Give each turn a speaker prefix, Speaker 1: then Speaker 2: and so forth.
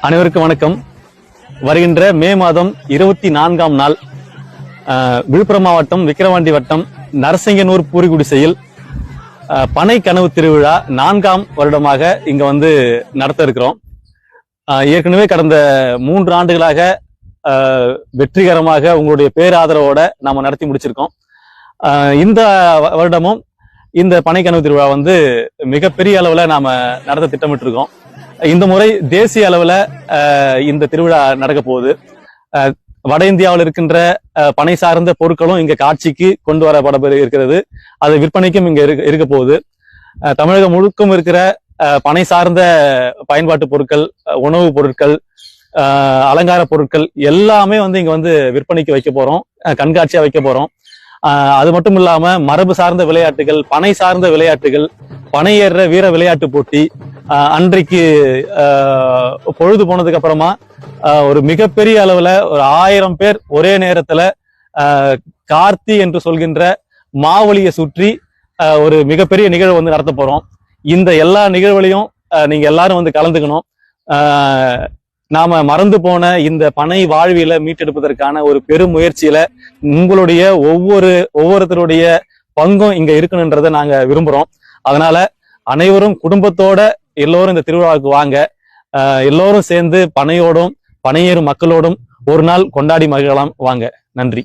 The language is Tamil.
Speaker 1: அனைவருக்கும் வணக்கம். வருகின்ற மே மாதம் 24ஆம் நாள் விழுப்புரம் மாவட்டம் விக்கிரவாண்டி வட்டம் நரசிங்கனூர் பூரிகுடிசையில் பனை கனவு திருவிழா 4ஆம் வருடமாக இங்க நடத்த இருக்கிறோம். ஏற்கனவே கடந்த 3 ஆண்டுகளாக வெற்றிகரமாக உங்களுடைய பேராதரவோட நாம நடத்தி முடிச்சிருக்கோம். இந்த வருடமும் இந்த பனை கனவு திருவிழா மிகப்பெரிய அளவுல நாம நடத்த திட்டமிட்டு இருக்கோம். இந்த முறை தேசிய அளவுல இந்த திருவிழா நடக்க போகுது. வட இந்தியாவில் இருக்கின்ற பனை சார்ந்த பொருட்களும் இங்க காட்சிக்கு கொண்டு வரப்பட இருக்கிறது. அது விற்பனைக்கும் இங்க இருக்க போகுது. தமிழகம் முழுக்கும் இருக்கிற பனை சார்ந்த பயன்பாட்டு பொருட்கள், உணவுப் பொருட்கள், அலங்கார பொருட்கள் எல்லாமே இங்க விற்பனைக்கு வைக்க போறோம், கண்காட்சியா வைக்க போறோம். அது மட்டும் இல்லாம மரபு சார்ந்த விளையாட்டுகள், பனை சார்ந்த விளையாட்டுகள், பனை ஏறுற வீர விளையாட்டு போட்டி, அன்றைக்கு பொழுது போனதுக்கு அப்புறமா ஒரு மிகப்பெரிய அளவுல ஒரு 1000 பேர் ஒரே நேரத்துல கார்த்தி என்று சொல்கின்ற மாவலியை சுற்றி ஒரு மிகப்பெரிய நிகழ்வு நடத்த போறோம். இந்த எல்லா நிகழ்வுலையும் நீங்க எல்லாரும் கலந்துக்கணும். நாம மறந்து போன இந்த பனை வாழ்வியலை மீட்டெடுப்பதற்கான ஒரு பெரும் முயற்சியில உங்களுடைய ஒவ்வொருத்தருடைய பங்கும் இங்க இருக்கணுன்றதை நாங்க விரும்புறோம். அதனால அனைவரும் குடும்பத்தோட எல்லோரும் இந்த திருவிழாவுக்கு வாங்க. எல்லோரும் சேர்ந்து பனையோடும் பனையேறும் மக்களோடும் ஒரு நாள் கொண்டாடி மகிழலாம். வாங்க. நன்றி.